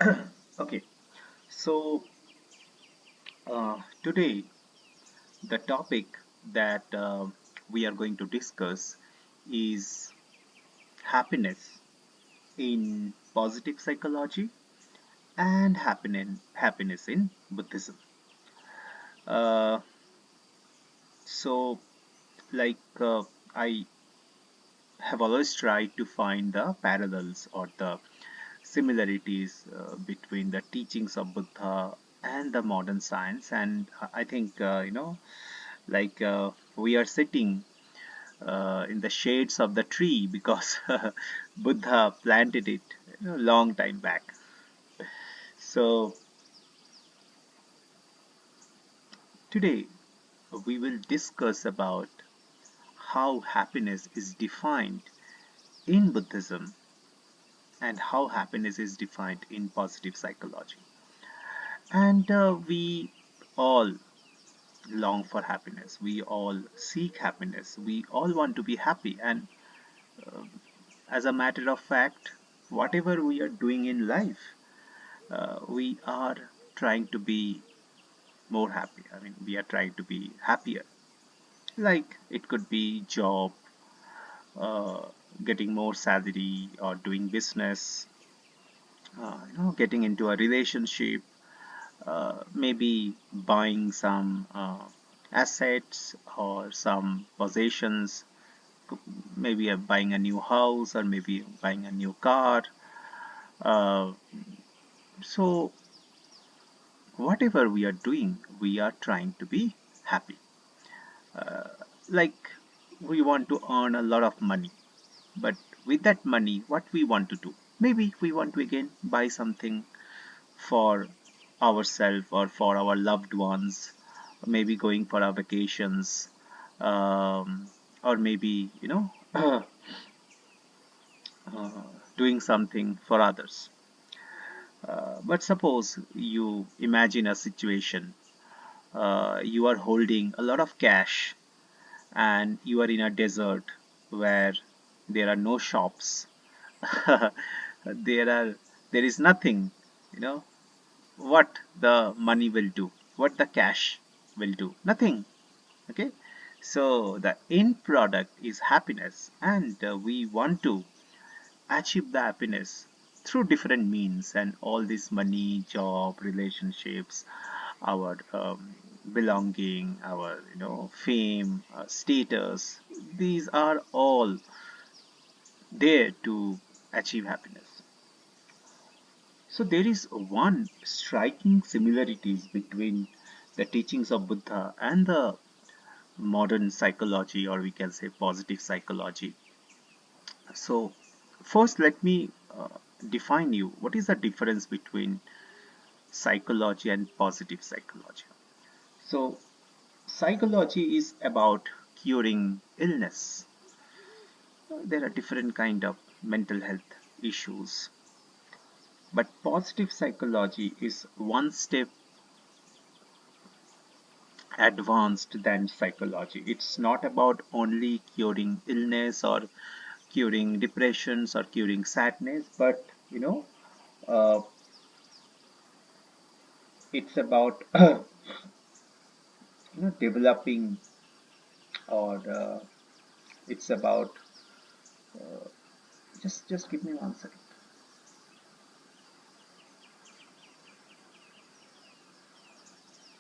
Okay, so today the topic that we are going to discuss is happiness in positive psychology and happiness in Buddhism. Uh, so, I have always tried to find the parallels or the similarities between the teachings of Buddha and the modern science, and I think we are sitting in the shades of the tree because Buddha planted it long time back. So today we will discuss about how happiness is defined in Buddhism and how happiness is defined in positive psychology. And we all long for happiness. We all seek happiness. We all want to be happy. And as a matter of fact, whatever we are doing in life, we are trying to be more happy. I mean, we are trying to be happier. Like it could be job, uh, getting more salary, or doing business, getting into a relationship, maybe buying some assets or some possessions, maybe buying a new house or maybe buying a new car. Uh, so whatever we are doing, we are trying to be happy. Like we want to earn a lot of money, but with that money, what we want to do? Maybe we want to again buy something for ourselves or for our loved ones, maybe going for our vacations, or maybe doing something for others. But suppose you imagine a situation, you are holding a lot of cash and you are in a desert where there are no shops. there are there is nothing, you know what the money will do, what the cash will do, nothing. Okay, so the end product is happiness, and we want to achieve the happiness through different means, and all this money, job, relationships, our belonging, our fame, status, these are all there to achieve happiness. So there is one striking similarities between the teachings of Buddha and the modern psychology, or we can say positive psychology. So first let me define you what is the difference between psychology and positive psychology. So psychology is about curing illness. There are different kind of mental health issues, but positive psychology is one step advanced than psychology. It's not about only curing illness or curing depressions or curing sadness, but uh, it's about developing, or it's about just give me one second.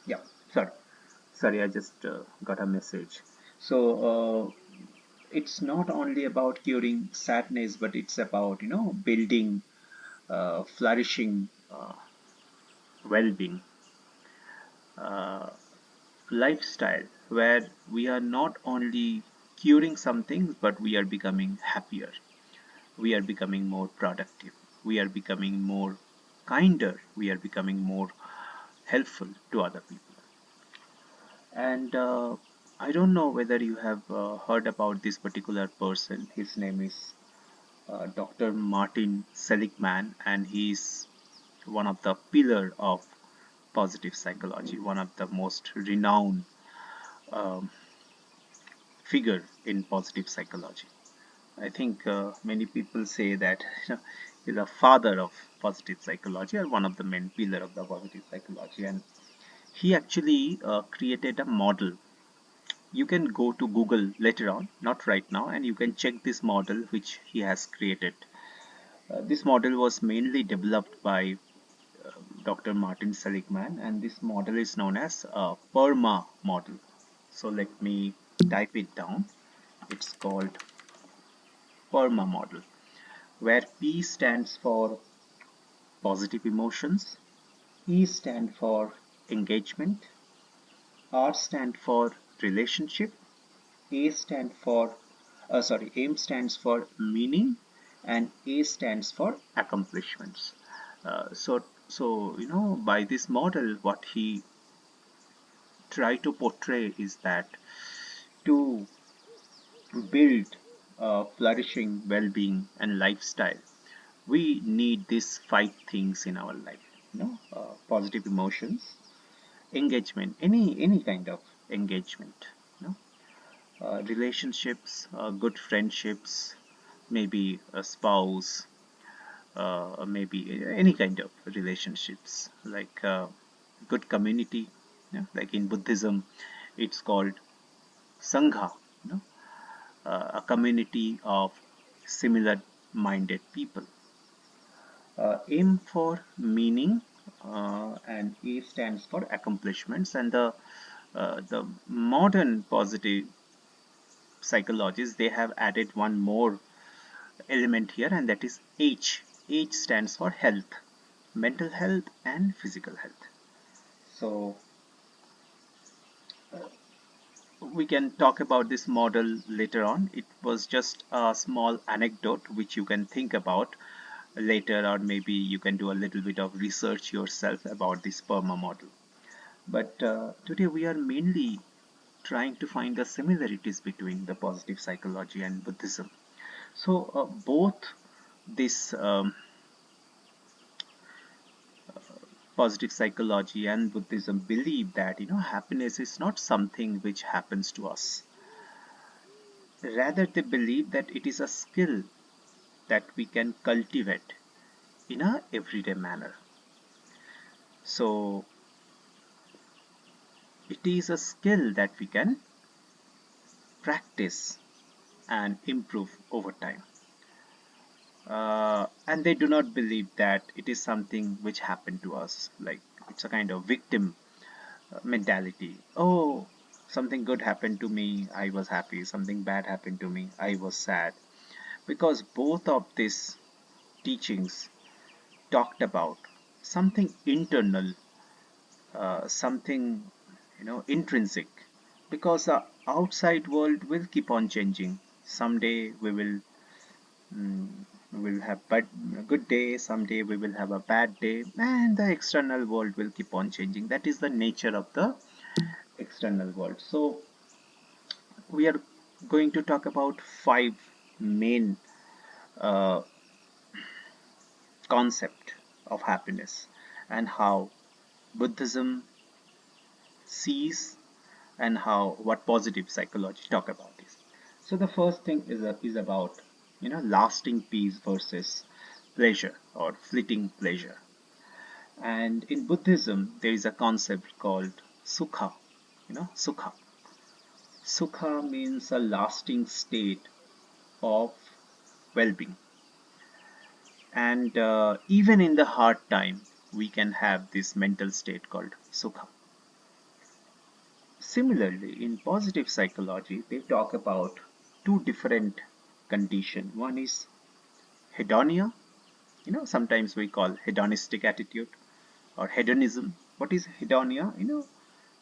Yeah, sorry, I just got a message. So it's not only about curing sadness, but it's about building flourishing well-being lifestyle where we are not only curing some things, but we are becoming happier, we are becoming more productive, we are becoming more kinder, we are becoming more helpful to other people. And I don't know whether you have heard about this particular person. His name is Dr. Martin Seligman, and he's one of the pillar of positive psychology, one of the most renowned um, figure in positive psychology. I think many people say that is a father of positive psychology, or one of the main pillar of the positive psychology, and he actually created a model. You can go to Google later on, not right now, and you can check this model which he has created. This model was mainly developed by Dr. Martin Seligman, and this model is known as a PERMA model. So let me type it down. It's called PERMA model, where P stands for positive emotions, E stands for engagement, R stands for relationship, A stands for M stands for meaning, and A stands for accomplishments. By this model, what he try to portray is that to build a flourishing well-being and lifestyle, we need these five things in our life. Positive emotions, engagement, any kind of engagement. You know, Relationships, good friendships, maybe a spouse, maybe any kind of relationships, like good community. Like in Buddhism, it's called Sangha. You know, a community of similar minded people. Aim for meaning, and A stands for accomplishments. And the modern positive psychologists, they have added one more element here, and that is H. H stands for health, mental health and physical health. So we can talk about this model later on. It was just a small anecdote which you can think about later, or maybe you can do a little bit of research yourself about this PERMA model. But today we are mainly trying to find the similarities between the positive psychology and Buddhism. So both this positive psychology and Buddhism believe that happiness is not something which happens to us. Rather, they believe that it is a skill that we can cultivate in a everyday manner. So it is a skill that we can practice and improve over time. And they do not believe that it is something which happened to us, like it's a kind of victim mentality. Oh, something good happened to me, I was happy. Something bad happened to me, I was sad. Because both of these teachings talked about something internal, something intrinsic. Because the outside world will keep on changing. Someday mm, we will have a good day, someday we will have a bad day, and the external world will keep on changing. That is the nature of the external world. So we are going to talk about five main uh, concept of happiness, and how Buddhism sees, and how what positive psychology talk about this. So the first thing is about lasting peace versus pleasure, or fleeting pleasure. And in Buddhism there is a concept called sukha. Sukha. Sukha means a lasting state of well-being. And even in the hard time, we can have this mental state called sukha. Similarly, in positive psychology, they talk about two different conditions. One is hedonia. Sometimes we call hedonistic attitude or hedonism. What is hedonia?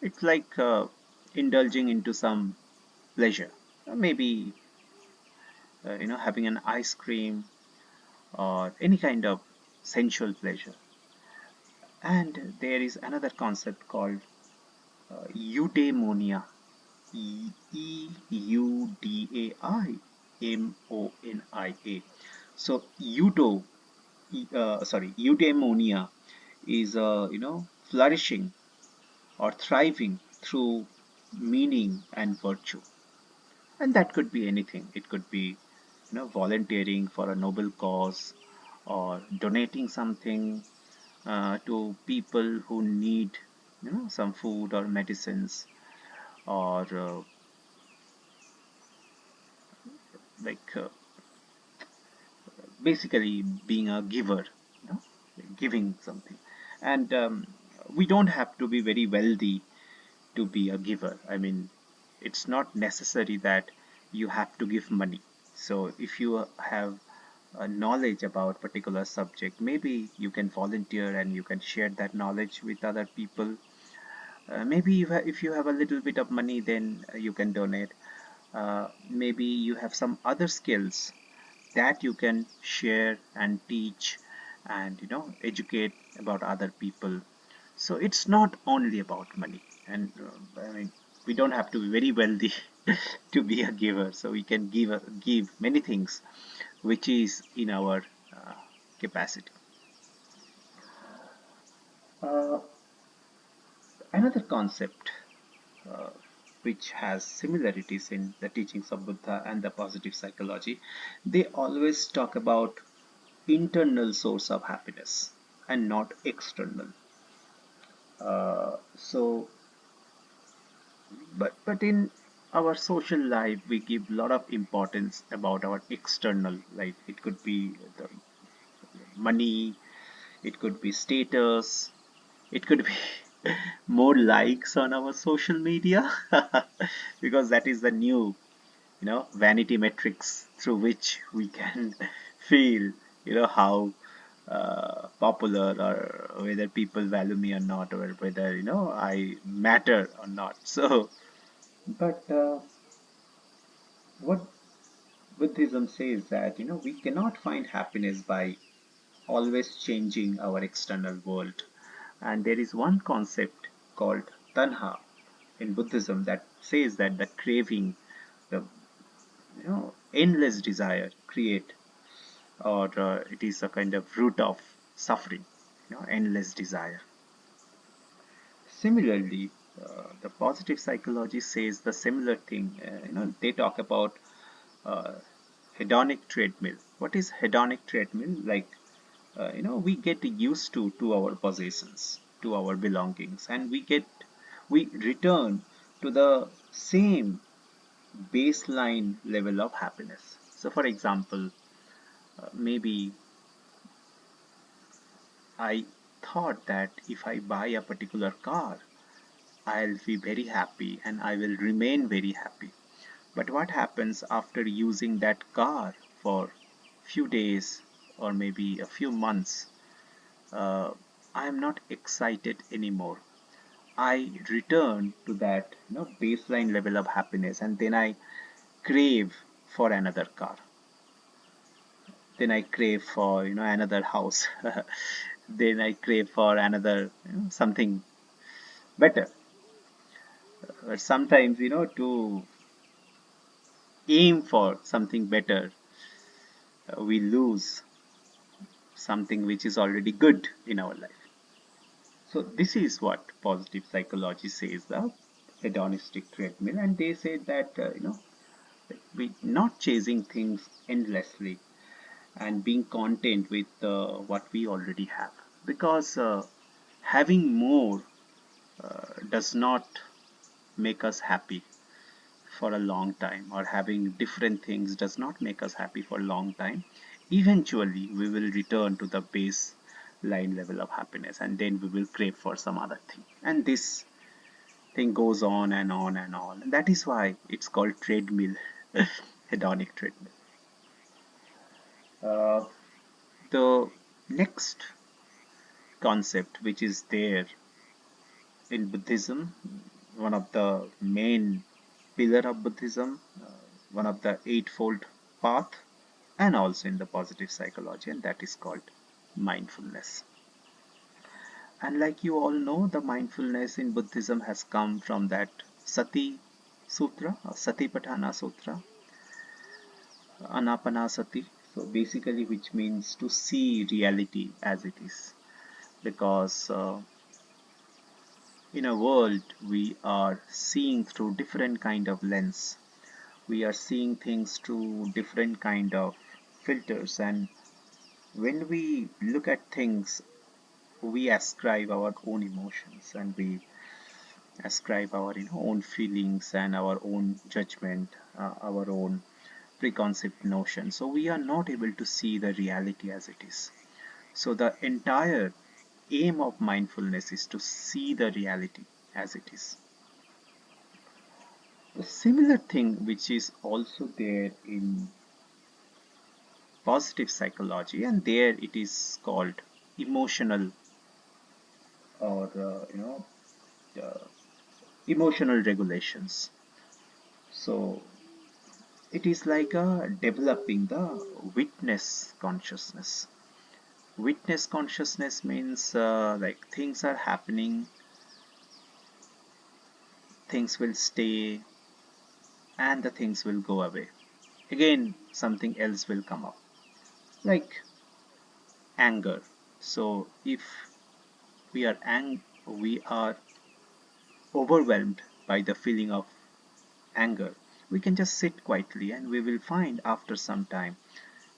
It's like indulging into some pleasure. Maybe having an ice cream or any kind of sensual pleasure. And there is another concept called eudaimonia. Eudaimonia. So eudaimonia is flourishing or thriving through meaning and virtue. And that could be anything. It could be volunteering for a noble cause, or donating something to people who need, some food or medicines, or like basically being a giver, you know, giving something. And we don't have to be very wealthy to be a giver. I mean, it's not necessary that you have to give money. So if you have knowledge about particular subject, maybe you can volunteer and you can share that knowledge with other people. Maybe if you have a little bit of money, then you can donate. Maybe you have some other skills that you can share and teach and educate about other people. So it's not only about money. And I mean, we don't have to be very wealthy to be a giver. So we can give many things which is in our capacity. uh, Another concept uh, which has similarities in the teachings of Buddha and the positive psychology, they always talk about internal source of happiness and not external. So, but in our social life, we give a lot of importance about our external life. It could be the money, it could be status, it could be more likes on our social media, because that is the new vanity metrics through which we can feel how popular, or whether people value me or not, or whether I matter or not. So but what Buddhism says that we cannot find happiness by always changing our external world. And there is one concept called tanha in Buddhism that says that the craving, the endless desire create, or it is a kind of root of suffering, endless desire. Similarly, the positive psychology says the similar thing. They talk about uh, hedonic treadmill. What is hedonic treadmill? Like, we get used to our possessions, to our belongings, and we return to the same baseline level of happiness. So, for example, maybe I thought that if I buy a particular car, I'll be very happy and I will remain very happy. But what happens after using that car for few days or maybe a few months? uh, I am not excited anymore. I return to that baseline level of happiness, and then I crave for another car. Then I crave for another house. Then I crave for another something better. But sometimes to aim for something better, we lose something which is already good in our life. So this is what positive psychology says, the hedonistic treadmill, and they say that we not chasing things endlessly and being content with what we already have, because having more does not make us happy for a long time, or having different things does not make us happy for a long time. Eventually we will return to the baseline level of happiness, and then we will crave for some other thing, and this thing goes on and on and on. And that is why it's called treadmill, hedonic treadmill. Uh, the next concept which is there in Buddhism, one of the main pillar of Buddhism, one of the eightfold path, and also in the positive psychology, and that is called mindfulness. And like you all know, the mindfulness in Buddhism has come from that Sati Sutra, or Satipatthana Sutra, Anapanasati. So basically, which means to see reality as it is, because in a world we are seeing through different kind of lens, we are seeing things through different kind of filters, and When we look at things, we ascribe our own emotions, and we ascribe our own feelings and our own judgment, our own preconceived notion. So we are not able to see the reality as it is. So the entire aim of mindfulness is to see the reality as it is. A similar thing which is also there in positive psychology, and there it is called emotional or uh, emotional regulations. So it is like developing the witness consciousness. Witness consciousness means like things are happening, things will stay, and the things will go away. Again, something else will come up, like anger. So if we are overwhelmed by the feeling of anger, we can just sit quietly and we will find after some time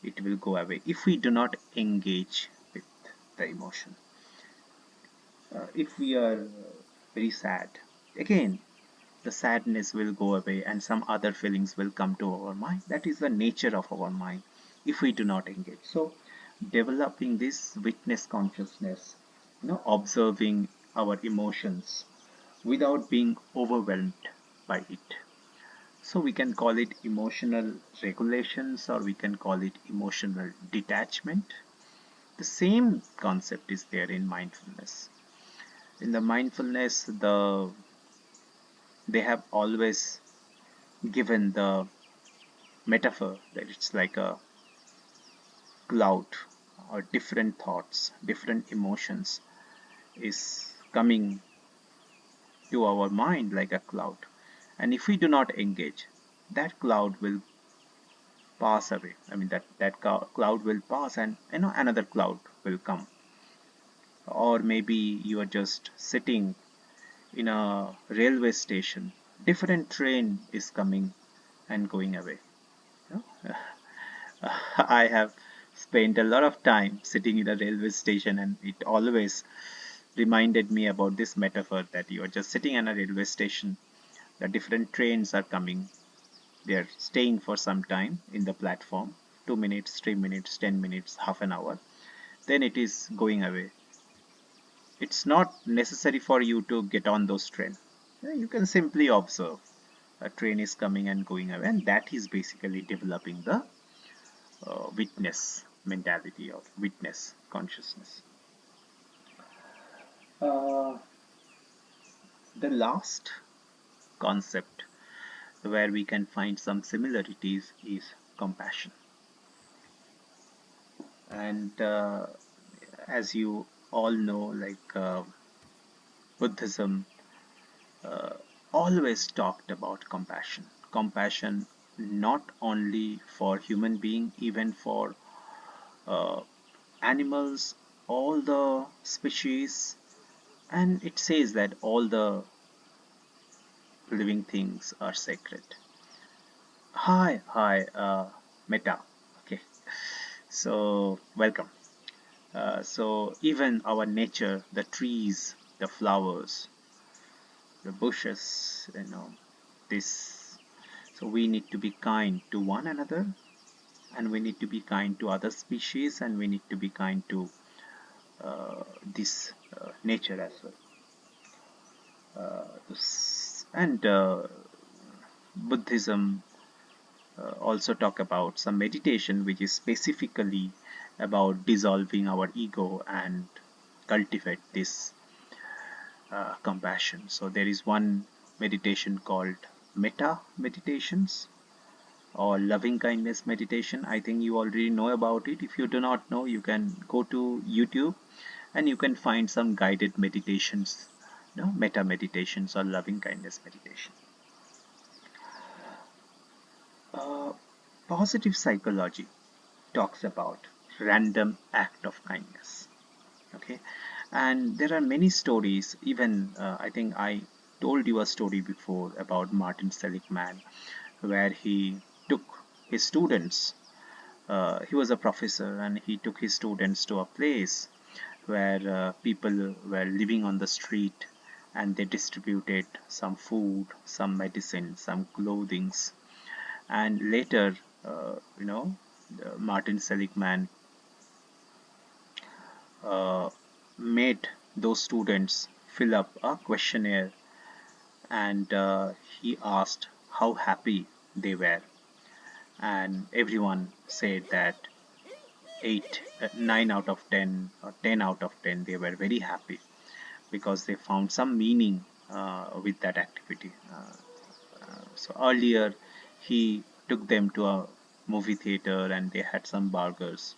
it will go away if we do not engage with the emotion. If we are very sad, again the sadness will go away and some other feelings will come to our mind. That is the nature of our mind if we do not engage. So developing this witness consciousness, observing our emotions without being overwhelmed by it. So we can call it emotional regulations, or we can call it emotional detachment. The same concept is there in mindfulness. In the mindfulness, they have always given the metaphor that it's like a cloud, or different thoughts, different emotions is coming to our mind like a cloud. And if we do not engage, that cloud will pass away. I mean that cloud will pass, and another cloud will come. Or maybe you are just sitting in a railway station, different train is coming and going away. You know? I have spent a lot of time sitting in a railway station, and it always reminded me about this metaphor that you are just sitting in a railway station. The different trains are coming. They are staying for some time in the platform, 2 minutes, 3 minutes, 10 minutes, half an hour. Then it is going away. It's not necessary for you to get on those trains. You can simply observe a train is coming and going away, and that is basically developing the witness mentality or witness consciousness. Uh, the last concept where we can find some similarities is compassion. And as you all know, like Buddhism always talked about compassion. Compassion not only for human being, even for uh, animals, all the species, and it says that all the living things are sacred. Hi, Meta. Okay, so welcome. So even our nature, the trees, the flowers, the bushes, this. So we need to be kind to one another, and we need to be kind to other species, and we need to be kind to this nature as well. And Buddhism also talk about some meditation which is specifically about dissolving our ego and cultivate this compassion. So there is one meditation called metta meditations or loving kindness meditation. I think you already know about it. If you do not know, you can go to YouTube and you can find some guided meditations, metta meditations or loving kindness meditation. uh, Positive psychology talks about random act of kindness. Okay, and there are many stories. Even I think I told you a story before about Martin Seligman, where he took his students He was a professor, and he took his students to a place where people were living on the street, and they distributed some food, some medicine, some clothings. And later, Martin Seligman uh, made those students fill up a questionnaire, and he asked how happy they were, and everyone said that 8 9 out of 10 or 10 out of 10 they were very happy because they found some meaning with that activity. So earlier he took them to a movie theater and they had some burgers.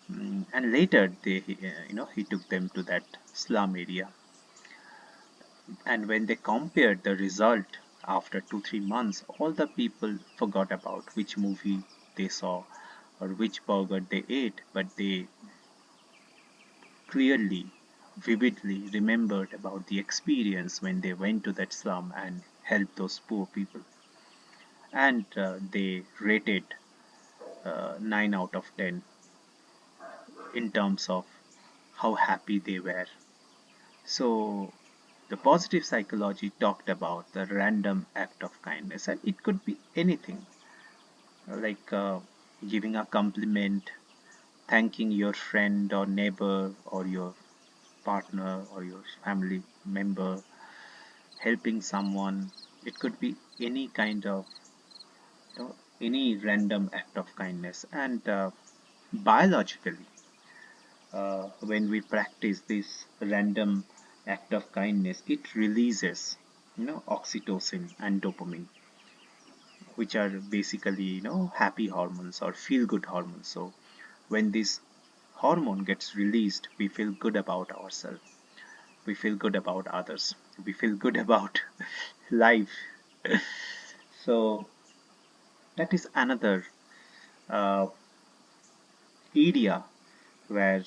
And later he took them to that slum area. And when they compared the result after 2 3 months, all the people forgot about which movie they saw or which burger they ate, but they clearly, vividly remembered about the experience when they went to that slum and helped those poor people. And they rated 9 out of 10 in terms of how happy they were. So, the positive psychology talked about the random act of kindness, and it could be anything like giving a compliment, thanking your friend or neighbor or your partner or your family member, helping someone. It could be any kind of, any random act of kindness. And biologically, when we practice this random act of kindness, it releases, oxytocin and dopamine, which are basically, happy hormones or feel good hormones. So when this hormone gets released, we feel good about ourselves, we feel good about others, we feel good about life. So that is another uh, area where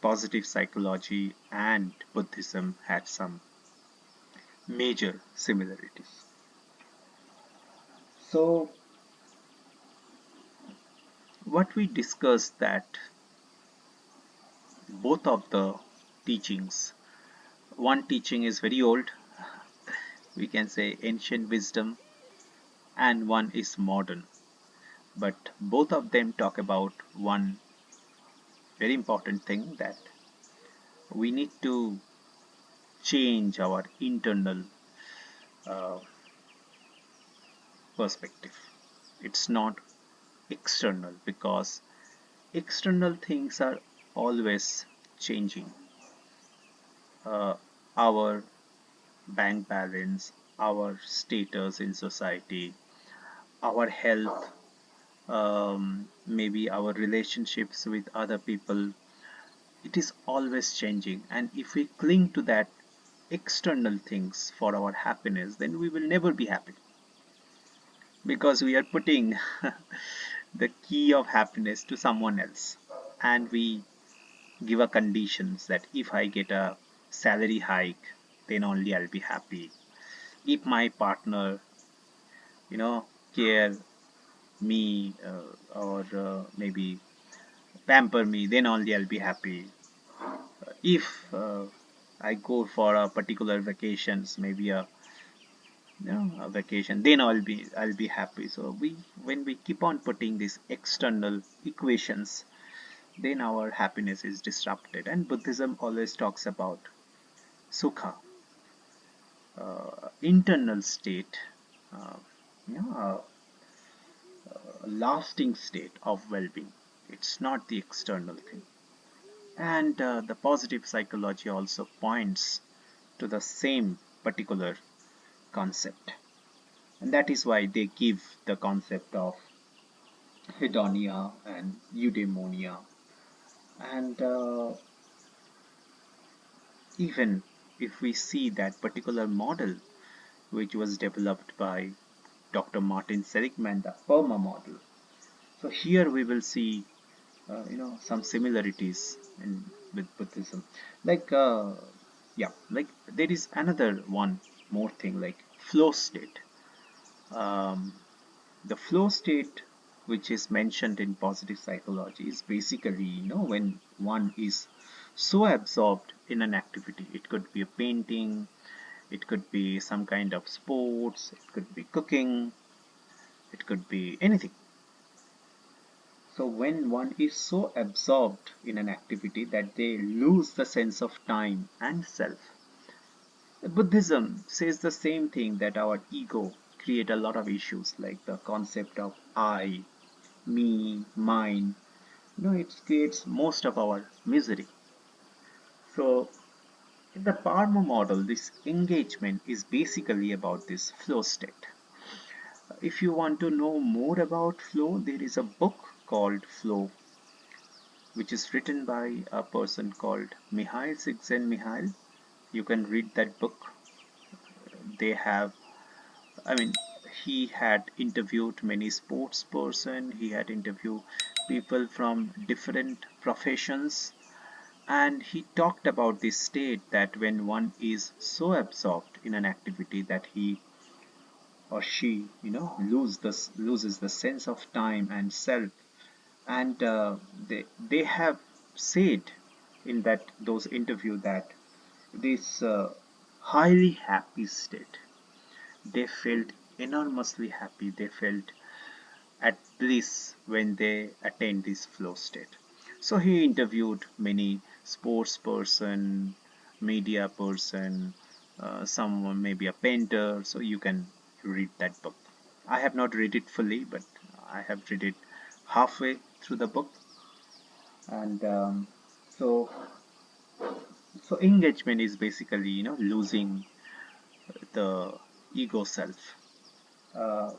positive psychology and Buddhism had some major similarities. So what we discussed that both of the teachings, one teaching is very old, we can say ancient wisdom, and one is modern, but both of them talk about one very important thing, that we need to change our internal uh, perspective. It's not external, because external things are always changing. Uh, our bank balance, our status in society, our health, maybe our relationships with other people, it is always changing. And if we cling to that external things for our happiness, then we will never be happy, because we are putting the key of happiness to someone else, and we give a conditions that if I get a salary hike, then only I'll be happy. If my partner, care me, or maybe pamper me, then only I'll be happy. If I go for a particular vacations, maybe a vacation, then I'll be happy. So when we keep on putting these external equations, then our happiness is disrupted. And Buddhism always talks about sukha, internal state, uh, a lasting state of well-being. It's not the external thing. And the positive psychology also points to the same particular concept. And that is why they give the concept of hedonia and eudaimonia. And even if we see that particular model, which was developed by Dr. Martin Seligman, the PERMA model. So here we will see, some similarities with Buddhism. Like, like there is another one more thing, like flow state. Um, the flow state. which is mentioned in positive psychology, is basically, when one is so absorbed in an activity. It could be a painting, it could be some kind of sports, it could be cooking, it could be anything. So when one is so absorbed in an activity that they lose the sense of time and self. Buddhism says the same thing, that our ego create a lot of issues, like the concept of I, me, mine. It creates most of our misery. So in the Parma model, this engagement is basically about this flow state. If you want to know more about flow, there is a book called Flow, which is written by a person called Mihail Csikszentmihalyi. You can read that book. They have, I mean, he had interviewed many sports person. He had interviewed people from different professions, and he talked about this state that when one is so absorbed in an activity that he or she, loses the sense of time and self. And they have said in that those interview that this highly happy state, they felt enormously happy, they felt at bliss when they attain this flow state. So he interviewed many sports person, media person, someone maybe a painter. So you can read that book. I have not read it fully, but I have read it halfway through the book. And so so engagement is basically losing the ego self.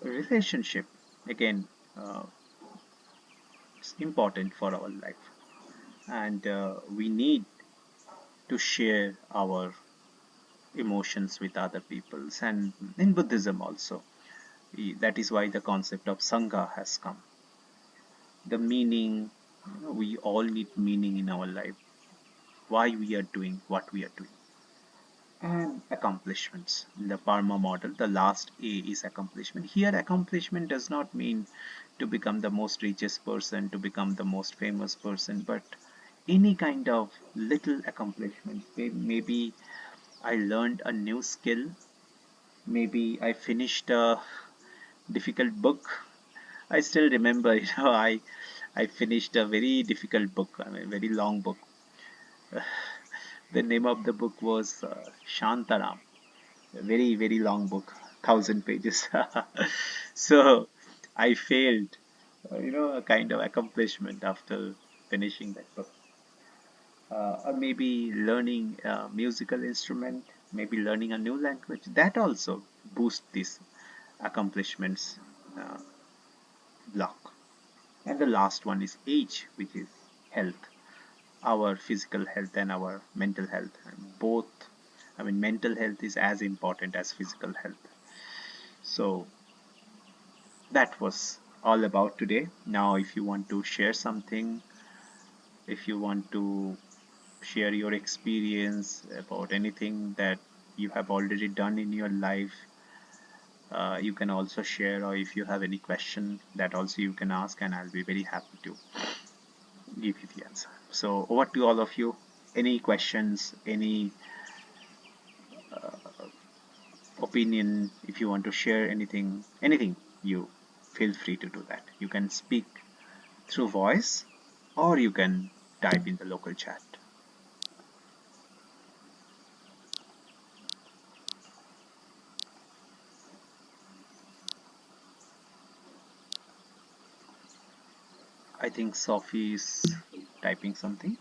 Relationship, again, uh, is important for our life, and we need to share our emotions with other peoples. And in Buddhism also, that is why the concept of Sangha has come. The meaning, we all need meaning in our life, why we are doing what we are doing. And accomplishments. In the Parma model, the last A is accomplishment. Here accomplishment does not mean to become the most richest person, to become the most famous person, but any kind of little accomplishments. Maybe I learned a new skill, maybe I finished a difficult book. I still remember, I finished a very difficult book, I mean, very long book. The name of the book was Shantaram, a very, very long book, 1,000 pages. So I failed, a kind of accomplishment after finishing that book. Or maybe learning a musical instrument, maybe learning a new language. That also boosts these accomplishments uh, block. And the last one is age, which is health, our physical health and our mental health. And both, I mean, mental health is as important as physical health. So that was all about today. Now, if you want to share something, if you want to share your experience about anything that you have already done in your life, you can also share, or if you have any question, that also you can ask, and I'll be very happy to give you the answer. So over to all of you. Any questions, any opinion, if you want to share anything, you feel free to do that. You can speak through voice, or you can type in the local chat. I think Sophie is typing something.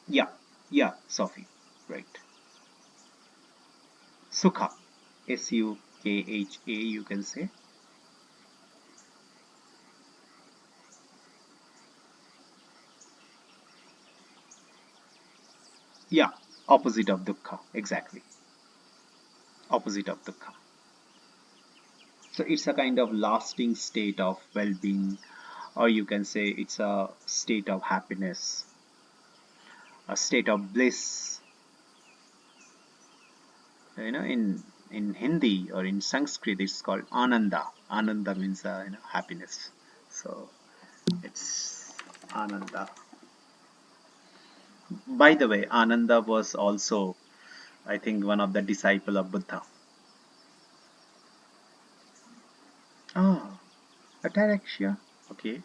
Yeah, yeah, Sophie, right. Sukha, Sukha, you can say. Yeah, opposite of dukkha, exactly. Opposite of dukkha. So it's a kind of lasting state of well-being, or you can say it's a state of happiness. a state of bliss. In Hindi or in Sanskrit, it's called Ananda. Ananda means happiness. So it's Ananda. By the way, Ananda was also, I think, one of the disciple of Buddha. Ah, ataraxia. Okay.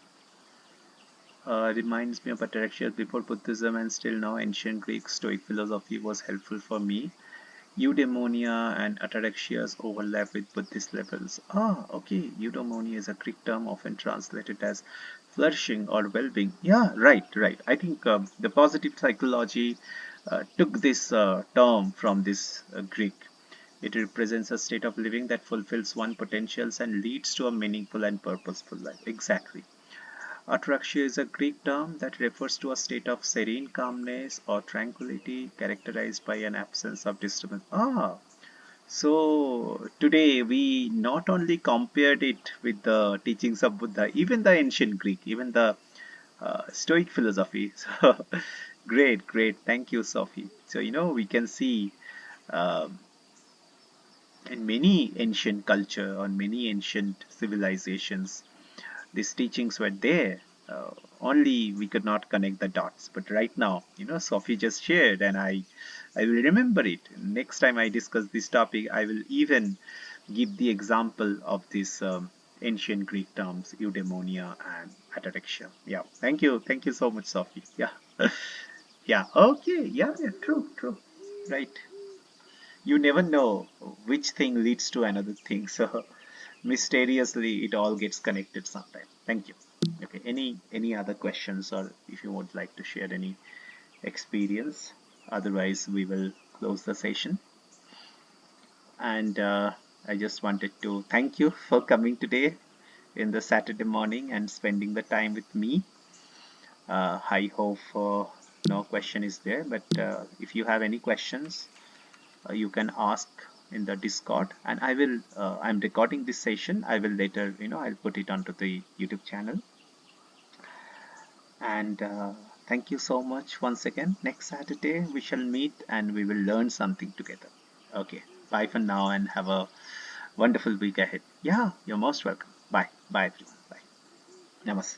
Reminds me of ataraxia before Buddhism and still now ancient Greek Stoic philosophy was helpful for me. Eudaimonia and ataraxias overlap with Buddhist levels. Ah, okay. Eudaimonia is a Greek term often translated as flourishing or well-being. Yeah, right, right. I think the positive psychology took this term from this Greek. It represents a state of living that fulfills one's potentials and leads to a meaningful and purposeful life. Exactly. Ataraxia is a Greek term that refers to a state of serene calmness or tranquility characterized by an absence of disturbance. Ah, so today we not only compared it with the teachings of Buddha, even the ancient Greek, even the Stoic philosophy. So great, great. Thank you, Sophie. So we can see um, in many ancient culture, on many ancient civilizations, these teachings were there. Only we could not connect the dots. But right now, Sophie just shared, and I will remember it. Next time I discuss this topic, I will even give the example of these ancient Greek terms, eudaimonia and ataraxia. Yeah, thank you so much, Sophie. Yeah, yeah, okay, yeah, yeah, true, true, right. You never know which thing leads to another thing. So mysteriously, it all gets connected sometime. Thank you. Okay. Any other questions, or if you would like to share any experience? Otherwise, we will close the session. And I just wanted to thank you for coming today in the Saturday morning and spending the time with me. I hope no question is there, but if you have any questions, you can ask in the Discord, and I'm recording this session. I will later, I'll put it onto the YouTube channel. And thank you so much once again. Next Saturday we shall meet and we will learn something together. Okay, bye for now and have a wonderful week ahead. Yeah, you're most welcome. Bye, bye everyone. Bye. Namaste.